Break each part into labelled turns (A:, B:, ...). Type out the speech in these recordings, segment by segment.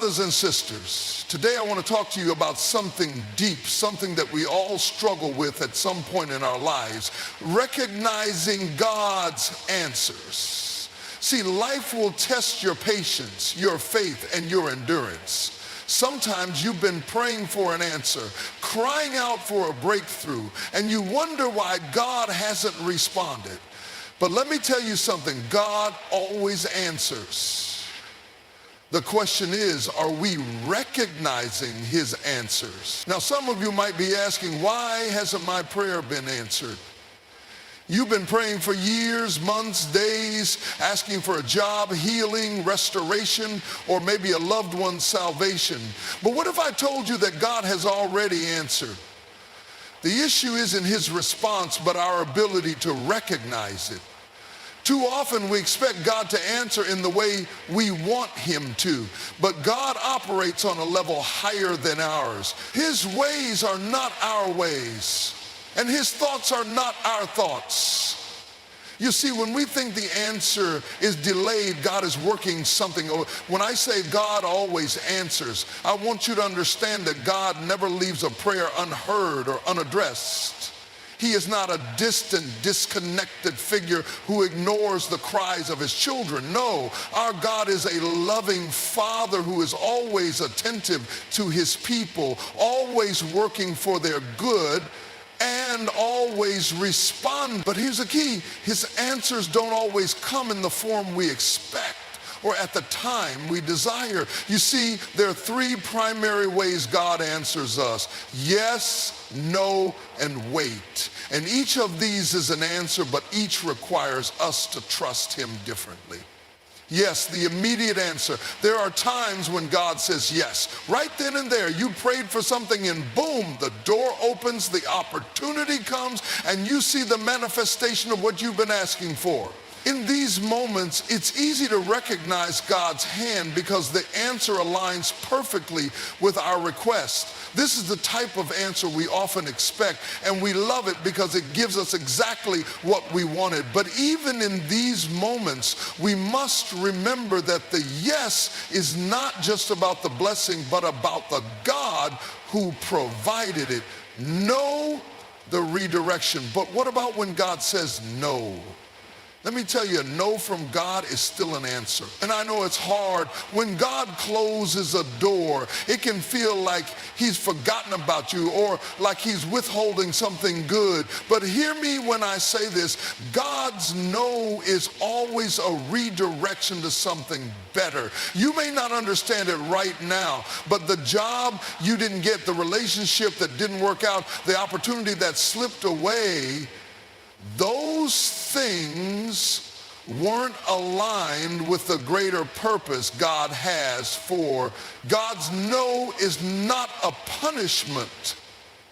A: Brothers and sisters, today I want to talk to you about something deep, something that we all struggle with at some point in our lives, recognizing God's answers. See, life will test your patience, your faith, and your endurance. Sometimes you've been praying for an answer, crying out for a breakthrough, and you wonder why God hasn't responded. But let me tell you something, God always answers. The question is, are we recognizing his answers? Now, some of you might be asking, why hasn't my prayer been answered? You've been praying for years, months, days, asking for a job, healing, restoration, or maybe a loved one's salvation. But what if I told you that God has already answered? The issue isn't his response, but our ability to recognize it. Too often we expect God to answer in the way we want him to, but God operates on a level higher than ours. His ways are not our ways, and his thoughts are not our thoughts. You see, when we think the answer is delayed, God is working something. When I say God always answers, I want you to understand that God never leaves a prayer unheard or unaddressed. He is not a distant, disconnected figure who ignores the cries of his children. No, our God is a loving Father who is always attentive to his people, always working for their good, and always respond. But here's the key, his answers don't always come in the form we expect or at the time we desire. You see, there are three primary ways God answers us: yes, no, and wait. And each of these is an answer, but each requires us to trust him differently. Yes, the immediate answer. There are times when God says yes. Right then and there, you prayed for something and boom, the door opens, the opportunity comes, and you see the manifestation of what you've been asking for. In these moments, it's easy to recognize God's hand because the answer aligns perfectly with our request. This is the type of answer we often expect, and we love it because it gives us exactly what we wanted. But even in these moments, we must remember that the yes is not just about the blessing, but about the God who provided it. No, the redirection. But what about when God says no? Let me tell you, a no from God is still an answer. And I know it's hard. When God closes a door, it can feel like he's forgotten about you or like he's withholding something good. But hear me when I say this, God's no is always a redirection to something better. You may not understand it right now, but the job you didn't get, the relationship that didn't work out, the opportunity that slipped away, those things weren't aligned with the greater purpose God has for. God's no is not a punishment,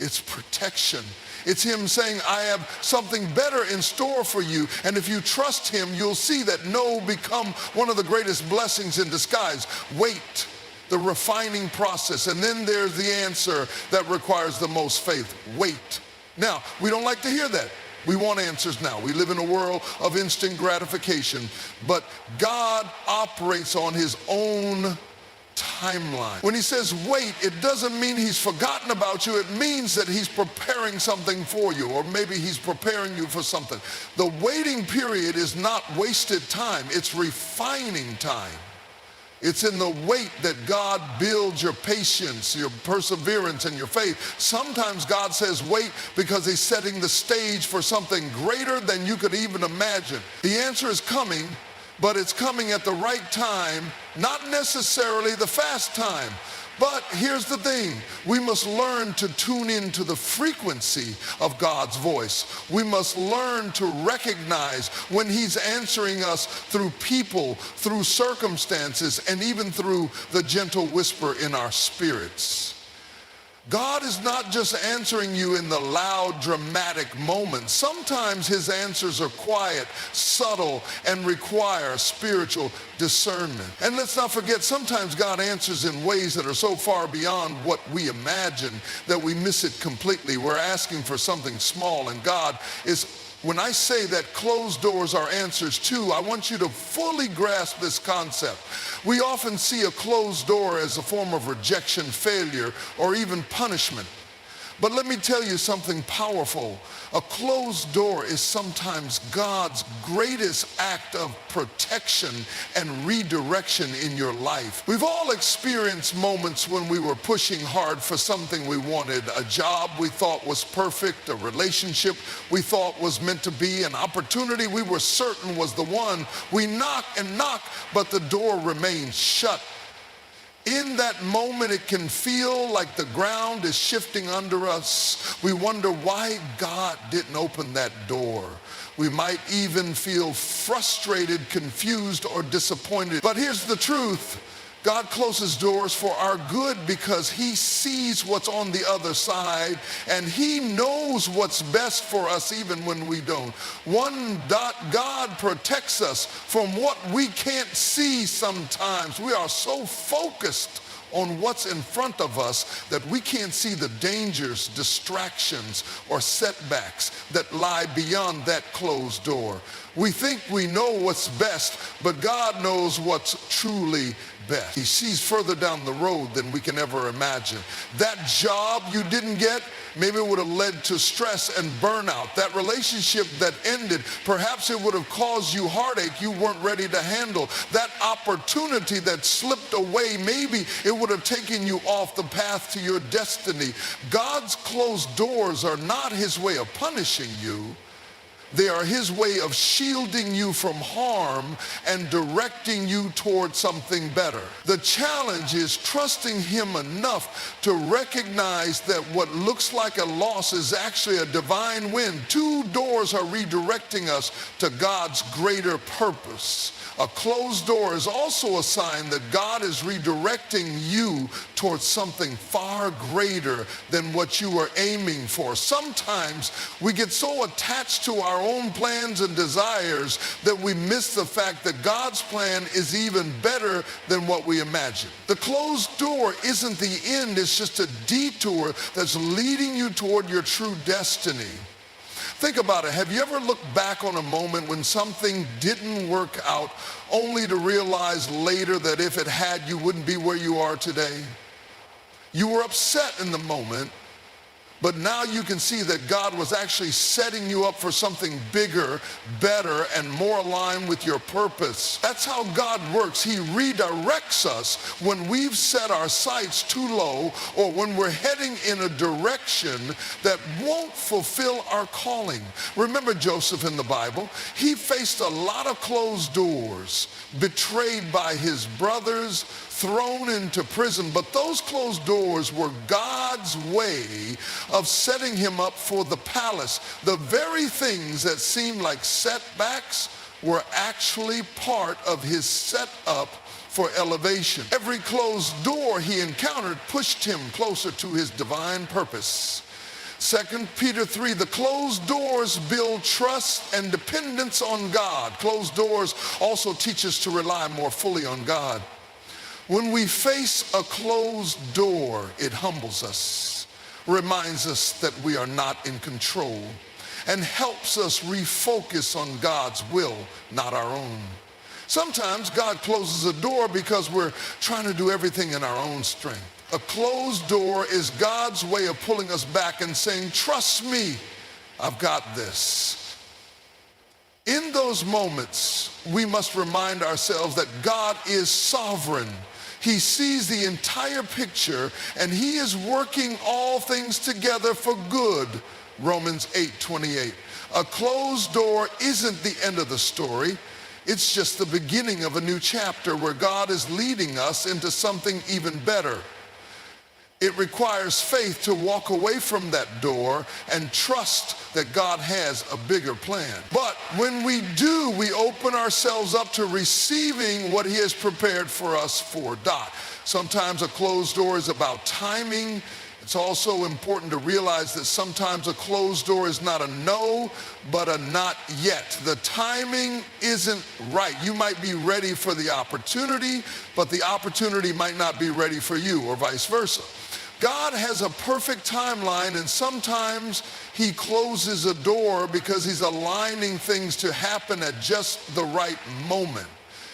A: it's protection. It's him saying, I have something better in store for you. And if you trust him, you'll see that no become one of the greatest blessings in disguise. Wait, the refining process. And then there's the answer that requires the most faith. Wait. Now, we don't like to hear that. We want answers now. We live in a world of instant gratification, but God operates on his own timeline. When he says wait, it doesn't mean he's forgotten about you. It means that he's preparing something for you, or maybe he's preparing you for something. The waiting period is not wasted time. It's refining time. It's in the wait that God builds your patience, your perseverance, and your faith. Sometimes God says wait because he's setting the stage for something greater than you could even imagine. The answer is coming, but it's coming at the right time, not necessarily the fast time. But here's the thing, we must learn to tune into the frequency of God's voice. We must learn to recognize when he's answering us through people, through circumstances, and even through the gentle whisper in our spirits. God is not just answering you in the loud, dramatic moments. Sometimes his answers are quiet, subtle, and require spiritual discernment. And let's not forget, sometimes God answers in ways that are so far beyond what we imagine that we miss it completely. We're asking for something small, and God is When I say that closed doors are answers too, I want you to fully grasp this concept. We often see a closed door as a form of rejection, failure, or even punishment. But let me tell you something powerful. A closed door is sometimes God's greatest act of protection and redirection in your life. We've all experienced moments when we were pushing hard for something we wanted, a job we thought was perfect, a relationship we thought was meant to be, an opportunity we were certain was the one. We knock and knock, but the door remains shut. In that moment, it can feel like the ground is shifting under us. We wonder why God didn't open that door. We might even feel frustrated, confused, or disappointed. But here's the truth. God closes doors for our good because he sees what's on the other side, and he knows what's best for us even when we don't. God protects us from what we can't see sometimes. We are so focused on what's in front of us that we can't see the dangers, distractions, or setbacks that lie beyond that closed door. We think we know what's best, but God knows what's truly best. He sees further down the road than we can ever imagine. That job you didn't get, maybe it would have led to stress and burnout. That relationship that ended, perhaps it would have caused you heartache you weren't ready to handle. That opportunity that slipped away, maybe it would have taken you off the path to your destiny. God's closed doors are not his way of punishing you. They are his way of shielding you from harm and directing you toward something better. The challenge is trusting him enough to recognize that what looks like a loss is actually a divine win. Two doors are redirecting us to God's greater purpose. A closed door is also a sign that God is redirecting you towards something far greater than what you were aiming for. Sometimes we get so attached to our own plans and desires that we miss the fact that God's plan is even better than what we imagine. The closed door isn't the end, it's just a detour that's leading you toward your true destiny. Think about it. Have you ever looked back on a moment when something didn't work out only to realize later that if it had, you wouldn't be where you are today? You were upset in the moment, but now you can see that God was actually setting you up for something bigger, better, and more aligned with your purpose. That's how God works. He redirects us when we've set our sights too low or when we're heading in a direction that won't fulfill our calling. Remember Joseph in the Bible? He faced a lot of closed doors, betrayed by his brothers, thrown into prison, but those closed doors were God's way of setting him up for the palace. The very things that seemed like setbacks were actually part of his setup for elevation. Every closed door he encountered pushed him closer to his divine purpose. 2 Peter 3, the closed doors build trust and dependence on God. Closed doors also teach us to rely more fully on God. When we face a closed door, it humbles us, reminds us that we are not in control, and helps us refocus on God's will, not our own. Sometimes God closes a door because we're trying to do everything in our own strength. A closed door is God's way of pulling us back and saying, trust me, I've got this. In those moments, we must remind ourselves that God is sovereign. He sees the entire picture, and he is working all things together for good. Romans 8:28. A closed door isn't the end of the story. It's just the beginning of a new chapter where God is leading us into something even better. It requires faith to walk away from that door and trust that God has a bigger plan. But when we do, we open ourselves up to receiving what he has prepared for us for. Sometimes a closed door is about timing. It's also important to realize that sometimes a closed door is not a no, but a not yet. The timing isn't right. You might be ready for the opportunity, but the opportunity might not be ready for you, or vice versa. God has a perfect timeline, and sometimes he closes a door because he's aligning things to happen at just the right moment.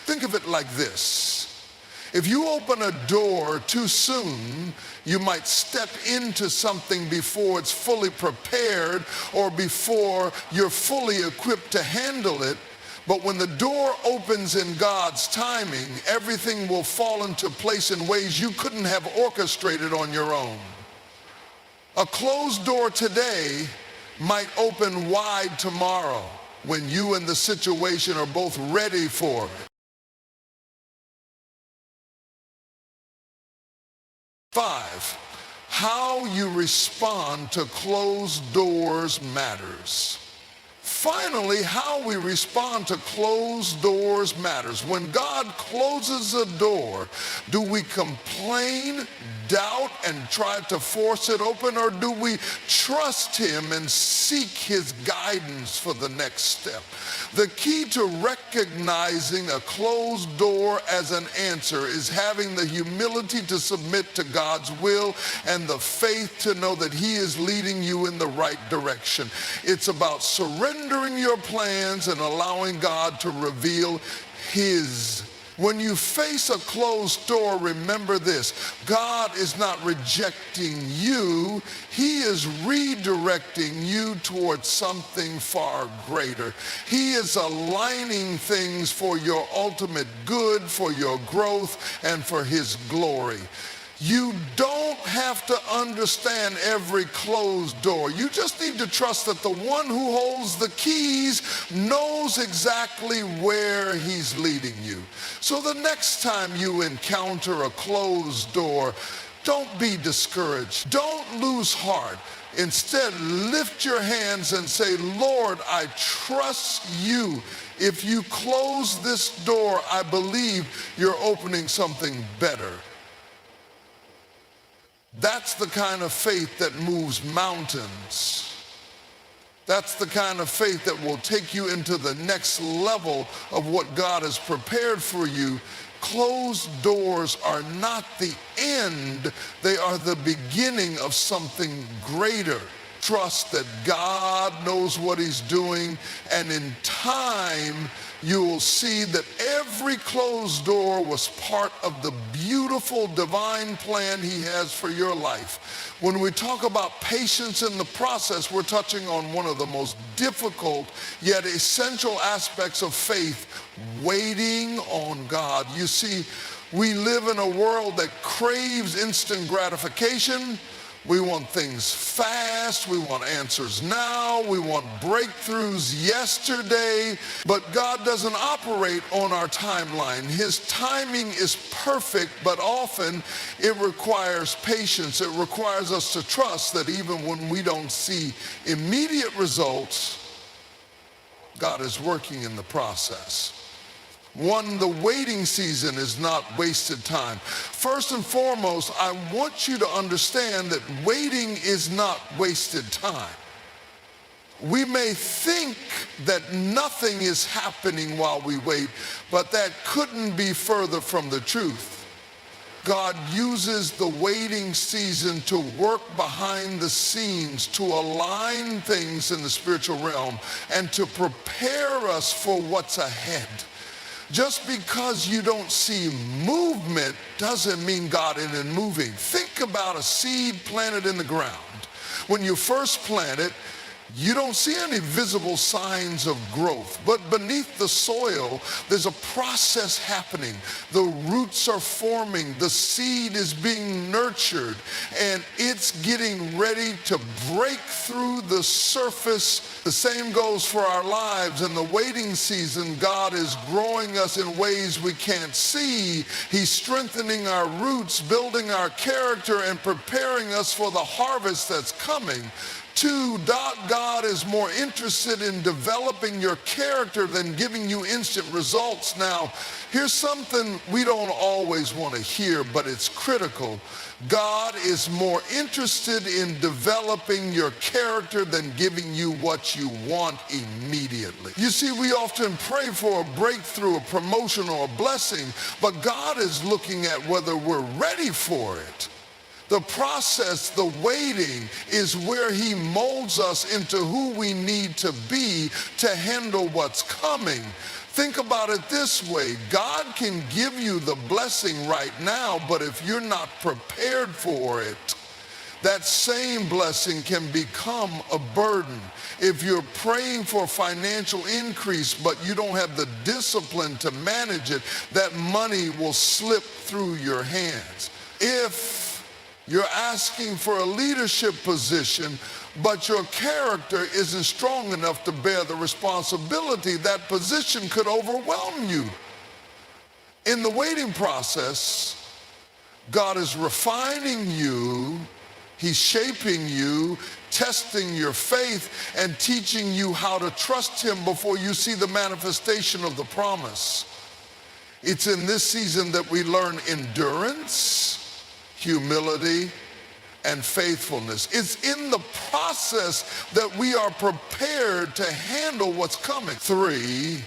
A: Think of it like this. If you open a door too soon, you might step into something before it's fully prepared or before you're fully equipped to handle it. But when the door opens in God's timing, everything will fall into place in ways you couldn't have orchestrated on your own. A closed door today might open wide tomorrow when you and the situation are both ready for it. 5, how you respond to closed doors matters. Finally, how we respond to closed doors matters. When God closes a door, do we complain, doubt, and try to force it open, or do we trust him and seek his guidance for the next step? The key to recognizing a closed door as an answer is having the humility to submit to God's will and the faith to know that he is leading you in the right direction. It's about surrendering your plans and allowing God to reveal his. When you face a closed door, remember this: God is not rejecting you. He is redirecting you towards something far greater. He is aligning things for your ultimate good, for your growth, and for his glory. You don't have to understand every closed door. You just need to trust that the one who holds the keys knows exactly where he's leading you. So the next time you encounter a closed door, don't be discouraged. Don't lose heart. Instead, lift your hands and say, Lord, I trust you. If you close this door, I believe you're opening something better. That's the kind of faith that moves mountains. That's the kind of faith that will take you into the next level of what God has prepared for you. Closed doors are not the end. They are the beginning of something greater. Trust that God knows what he's doing, and in time, you will see that every closed door was part of the beautiful divine plan he has for your life. When we talk about patience in the process, we're touching on one of the most difficult yet essential aspects of faith: waiting on God. You see, we live in a world that craves instant gratification. We want things fast, we want answers now, we want breakthroughs yesterday, but God doesn't operate on our timeline. His timing is perfect, but often it requires patience. It requires us to trust that even when we don't see immediate results, God is working in the process. The waiting season is not wasted time. First and foremost, I want you to understand that waiting is not wasted time. We may think that nothing is happening while we wait, but that couldn't be further from the truth. God uses the waiting season to work behind the scenes, to align things in the spiritual realm, and to prepare us for what's ahead. Just because you don't see movement doesn't mean God isn't moving. Think about a seed planted in the ground. When you first plant it, you don't see any visible signs of growth, but beneath the soil, there's a process happening. The roots are forming, the seed is being nurtured, and it's getting ready to break through the surface. The same goes for our lives. In the waiting season, God is growing us in ways we can't see. He's strengthening our roots, building our character, and preparing us for the harvest that's coming. 2, God is more interested in developing your character than giving you instant results. Now, here's something we don't always want to hear, but it's critical. God is more interested in developing your character than giving you what you want immediately. You see, we often pray for a breakthrough, a promotion, or a blessing, but God is looking at whether we're ready for it. The process, the waiting, is where he molds us into who we need to be to handle what's coming. Think about it this way. God can give you the blessing right now, but if you're not prepared for it, that same blessing can become a burden. If you're praying for financial increase, but you don't have the discipline to manage it, that money will slip through your hands. If you're asking for a leadership position, but your character isn't strong enough to bear the responsibility, that position could overwhelm you. In the waiting process, God is refining you, he's shaping you, testing your faith, and teaching you how to trust him before you see the manifestation of the promise. It's in this season that we learn endurance, humility, and faithfulness. It's in the process that we are prepared to handle what's coming. 3,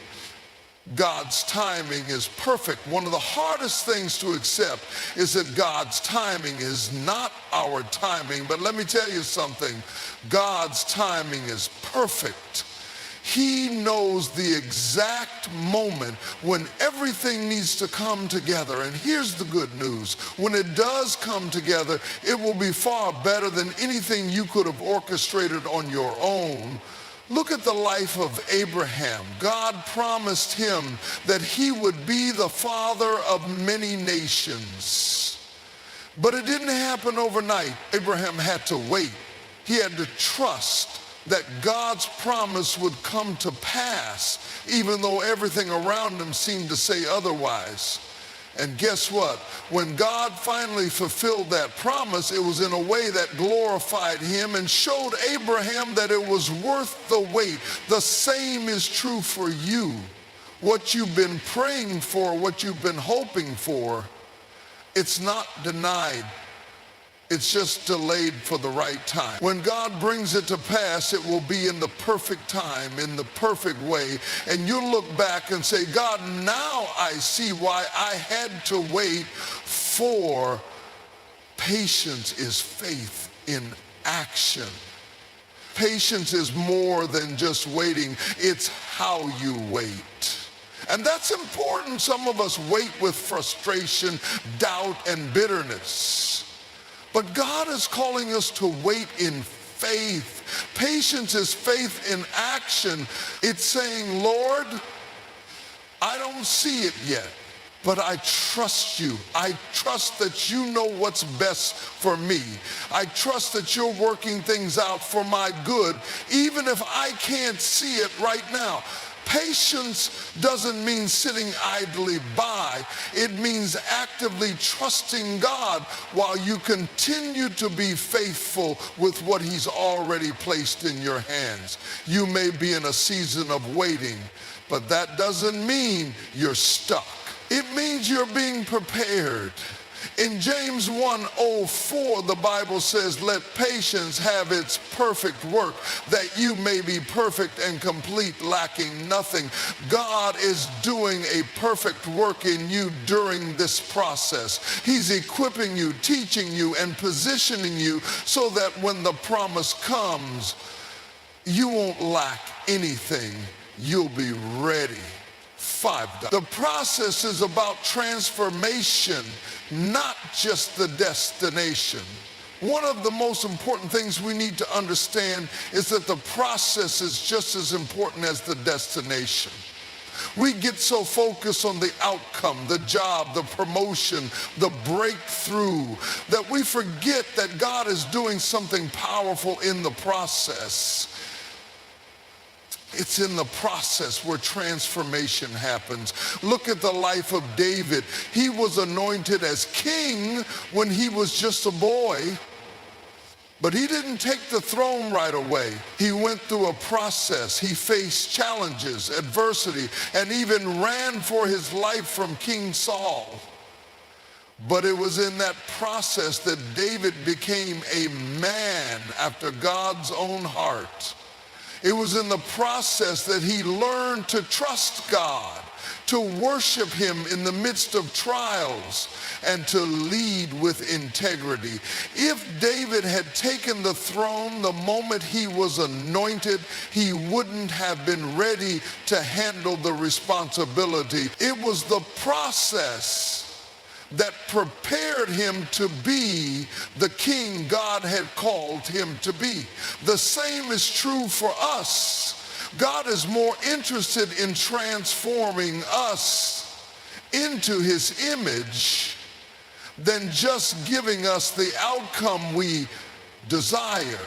A: God's timing is perfect. One of the hardest things to accept is that God's timing is not our timing. But let me tell you something. God's timing is perfect. He knows the exact moment when everything needs to come together. And here's the good news. When it does come together, it will be far better than anything you could have orchestrated on your own. Look at the life of Abraham. God promised him that he would be the father of many nations. But it didn't happen overnight. Abraham had to wait. He had to trust that God's promise would come to pass, even though everything around him seemed to say otherwise. And guess what? When God finally fulfilled that promise, it was in a way that glorified him and showed Abraham that it was worth the wait. The same is true for you. What you've been praying for, what you've been hoping for, it's not denied. It's just delayed for the right time. When God brings it to pass, it will be in the perfect time, in the perfect way. And you'll look back and say, God, now I see why I had to wait. For patience is faith in action. Patience is more than just waiting. It's how you wait. And that's important. Some of us wait with frustration, doubt, and bitterness. But God is calling us to wait in faith. Patience is faith in action. It's saying, Lord, I don't see it yet, but I trust you. I trust that you know what's best for me. I trust that you're working things out for my good, even if I can't see it right now. Patience doesn't mean sitting idly by. It means actively trusting God while you continue to be faithful with what he's already placed in your hands. You may be in a season of waiting, but that doesn't mean you're stuck. It means you're being prepared. In James 1:04, the Bible says, let patience have its perfect work, that you may be perfect and complete, lacking nothing. God is doing a perfect work in you during this process. He's equipping you, teaching you, and positioning you so that when the promise comes, you won't lack anything. You'll be ready. 5. The process is about transformation, not just the destination. One of the most important things we need to understand is that the process is just as important as the destination. We get so focused on the outcome, the job, the promotion, the breakthrough, that we forget that God is doing something powerful in the process. It's in the process where transformation happens. Look at the life of David. He was anointed as king when he was just a boy, but he didn't take the throne right away. He went through a process. He faced challenges, adversity, and even ran for his life from King Saul. But it was in that process that David became a man after God's own heart. It was in the process that he learned to trust God. to worship him in the midst of trials, and to lead with integrity. If David had taken the throne the moment he was anointed, he wouldn't have been ready to handle the responsibility. It was the process that prepared him to be the king God had called him to be. The same is true for us. God is more interested in transforming us into his image than just giving us the outcome we desire.